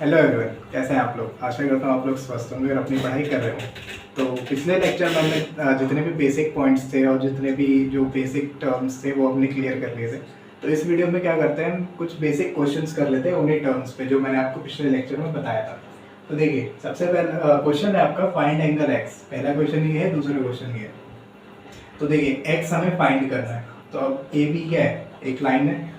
Hello everyone, कैसे हैं आप लोग। आशा करता हूँ आप लोग स्वस्थ होंगे और अपनी पढ़ाई कर रहे हो। तो पिछले लेक्चर में हमने जितने भी बेसिक पॉइंट्स थे और जितने भी जो बेसिक टर्म्स थे वो हमने क्लियर कर लिए थे। तो इस वीडियो में क्या करते हैं, हम कुछ बेसिक क्वेश्चंस कर लेते हैं उन्हीं टर्म्स पे जो मैंने आपको पिछले लेक्चर में बताया था। तो देखिए, सबसे पहला क्वेश्चन है आपका फाइंड एंगल एक्स। पहला क्वेश्चन ये है, दूसरा क्वेश्चन ये है। तो देखिए, एक्स हमें फाइंड करना है। तो अब ए बी क्या है, एक लाइन है,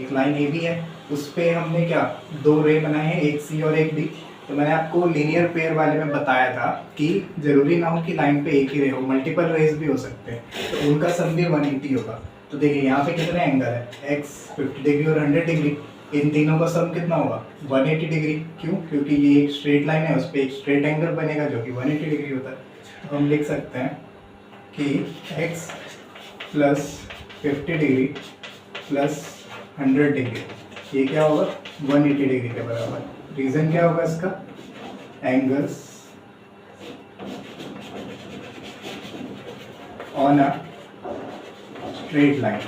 एक लाइन ए बी है। उस पर हमने क्या, दो रे बनाए हैं, एक सी और एक डी। तो मैंने आपको लीनियर पेयर वाले में बताया था कि जरूरी ना हो कि लाइन पे एक ही रे हो, मल्टीपल रेज भी हो सकते हैं, तो उनका सम भी 180 होगा। तो देखिए यहाँ पे कितने एंगल है, एक्स 50 डिग्री और 100 डिग्री। इन तीनों का सम कितना होगा, 180 डिग्री। क्यों? क्योंकि ये एक स्ट्रेट लाइन है, उस पर एक स्ट्रेट एंगल बनेगा जो कि 180 डिग्री होता है। तो हम लिख सकते हैं कि x plus 50 degree plus 100 degree, ये क्या होगा, 180 डिग्री के बराबर। रीजन क्या होगा इसका, angles on a straight line.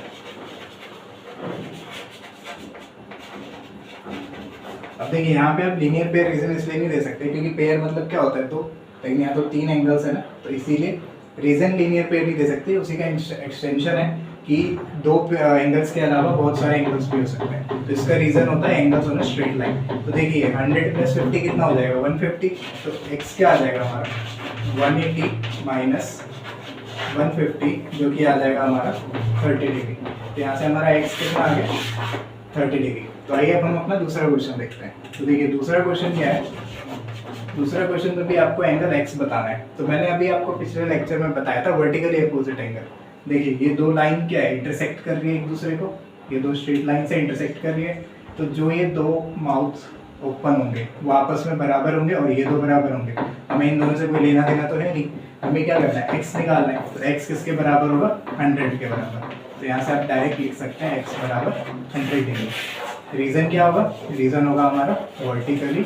अब देखिए यहाँ पे आप लीनियर पेयर रीजन इसलिए नहीं दे सकते क्योंकि पेयर मतलब क्या होता है, तो लेकिन यहाँ तो तीन एंगल्स है ना, तो इसीलिए रीजन लीनियर पेयर नहीं दे सकते। उसी का एक्सटेंशन है कि दो एंगल्स के अलावा बहुत सारे एंगल्स भी हो सकते हैं। तो इसका रीजन होता है angles on a straight line. तो देखिए 100 प्लस 50 कितना हो जाएगा, 150। तो एक्स क्या आ जाएगा हमारा, 180 माइनस 150 जो कि आ जाएगा हमारा 30 डिग्री। तो यहाँ से हमारा एक्स कितना आ गया, 30 डिग्री। तो आइए अब हम अपना दूसरा क्वेश्चन देखते हैं। तो देखिए दूसरा क्वेश्चन क्या है, दूसरा क्वेश्चन में भी आपको एंगल एक्स बताना है। तो मैंने अभी आपको पिछले लेक्चर में बताया था वर्टिकली अपोजिट एंगल। देखिए ये दो लाइन क्या है, इंटरसेक्ट कर रही है एक दूसरे को, ये दो स्ट्रेट लाइन से इंटरसेक्ट कर रही है। तो जो ये दो माउथ ओपन होंगे वो आपस में बराबर होंगे और ये दो बराबर होंगे। हमें इन दोनों से कोई लेना देना तो है नहीं, हमें क्या करना है, एक्स निकालना है। तो एक्स किसके बराबर होगा, 100 के बराबर। तो यहाँ से आप डायरेक्ट लिख सकते हैं एक्स बराबर 100 डिग्री। रीजन क्या होगा, रीजन होगा हमारा वर्टिकली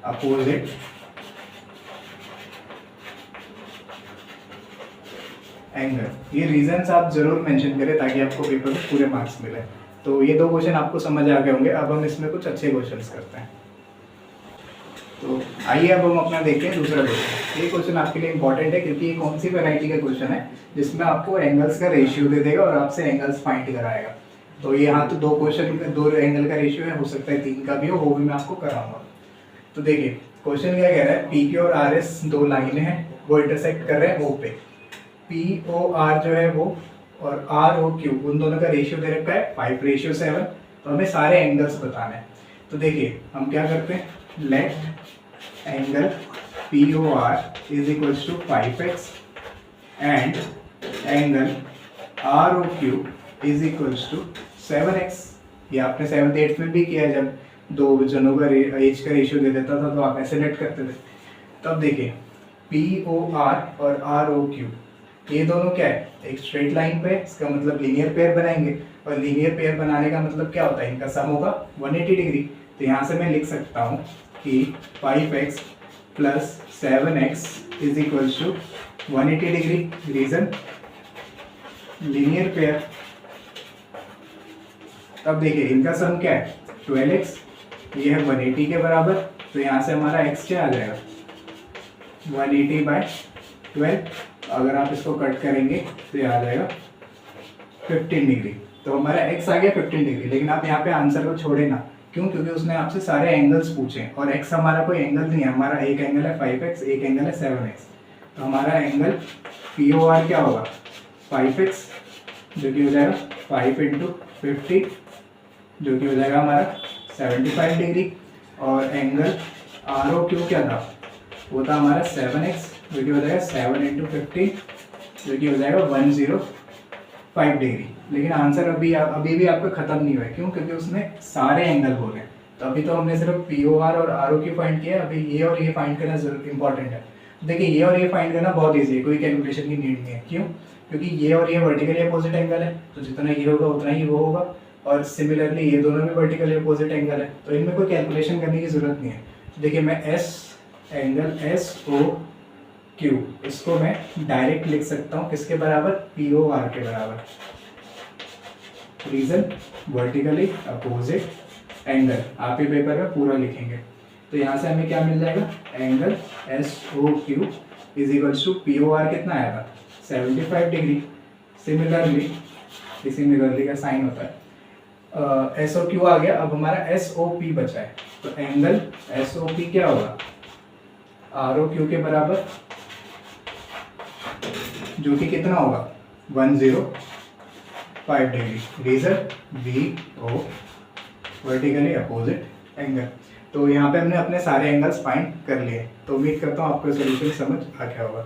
अपोजिट एंगल। ये रीजंस आप जरूर मेंशन करें ताकि आपको पेपर में पूरे मार्क्स मिले। तो ये दो क्वेश्चन आपको समझ आ गए होंगे। अब हम इसमें कुछ अच्छे क्वेश्चंस करते हैं। तो आइए अब हम अपना देखते हैं दूसरा क्वेश्चन। ये क्वेश्चन आपके लिए इंपॉर्टेंट है क्योंकि ये कौन सी वैरायटी का क्वेश्चन है जिसमें आपको एंगल्स का रेशियो दे देगा और आपसे एंगल्स फाइंड कराएगा। तो यहाँ तो दो क्वेश्चन, दो एंगल का रेशियो है, हो सकता है तीन का भी हो, वो भी मैं आपको कराऊंगा। तो देखिए क्वेश्चन क्या कह रहा है, पी क्यू और आर एस दो लाइन है, वो इंटरसेक्ट कर रहे हैं ओ पे। पी ओ आर जो है वो और आर ओ क्यू, उन दोनों का रेशियो दे रखा है 5:7। तो हमें सारे एंगल्स बताने हैं। तो देखिए हम क्या करते हैं, let angle P O R is equals to 5x and angle R O Q is equals to 7x। ये आपने 7th 8th में भी किया, जब दो जनों का एज का रेशियो दे देता था तो आप ऐसे लेट करते थे। तब देखिए पी ओ आर और आर ओ क्यू ये दोनों क्या है, एक स्ट्रेट लाइन पे, इसका मतलब लीनियर पेयर बनाएंगे। और लीनियर पेयर बनाने का मतलब क्या होता है, इनका सम होगा 180 डिग्री। तो यहाँ से मैं लिख सकता हूँ कि 5x plus 7x is equals to 180 degree. Reason linear pair. तब देखिए इनका सम क्या है, 12x, ये है 180 के बराबर। तो यहाँ से हमारा x क्या आ जाएगा, 180/12। अगर आप इसको कट करेंगे तो ये आ जाएगा 15 डिग्री। तो हमारा x आ गया 15 डिग्री। लेकिन आप यहाँ पे आंसर को छोड़े ना, क्यों? क्योंकि उसने आपसे सारे एंगल्स पूछे और x हमारा कोई एंगल नहीं है। हमारा एक एंगल है 5x, एक एंगल है 7x। तो हमारा एंगल पी ओ आर क्या होगा, 5x जो कि हो जाएगा 5 × 50 जो कि हो जाएगा हमारा 75 डिग्री। और एंगल आर ओ क्यू क्या था, वो था हमारा 7x जो कि हो जाएगा 7 × 50 जो कि हो जाएगा 105 डिग्री। लेकिन आंसर अभी भी आपका खत्म नहीं हुआ है। क्यों? क्योंकि उसने सारे एंगल बोले। तो अभी तो हमने सिर्फ पी ओ आर और आर ओ क्यू फाइंड किया, अभी ये और ये फाइंड करना जरूर इंपॉर्टेंट है। देखिए ये और ये फाइंड करना बहुत ईजी है, कोई कैलकुलेशन की नीड नहीं है। क्यों? क्योंकि ये और ये वर्टिकली अपोजिट एंगल है, तो जितना ये होगा उतना ही वो होगा। और सिमिलरली ये दोनों भी वर्टिकली अपोजिट एंगल है, तो इनमें कोई कैलकुलेशन करने की जरूरत नहीं है। तो देखिए मैं S angle S O Q, इसको मैं डायरेक्ट लिख सकता हूँ किसके बराबर, पी ओ आर के बराबर। रीजन वर्टिकली अपोजिट एंगल, आप ये पेपर में पूरा लिखेंगे। तो यहाँ से हमें क्या मिल जाएगा, angle SOQ is equals to POR कितना आएगा 75 डिग्री। सिमिलरली का साइन होता है, SOQ आ गया। अब हमारा SOP बचा है, तो एंगल SOP क्या होगा ROQ के बराबर, जो कि कितना होगा 105 degree. Reason VO vertically opposite angle. तो यहाँ पे हमने अपने सारे एंगल्स फाइंड कर लिए। तो उम्मीद करता हूँ आपको सोल्यूशन समझ आ गया होगा।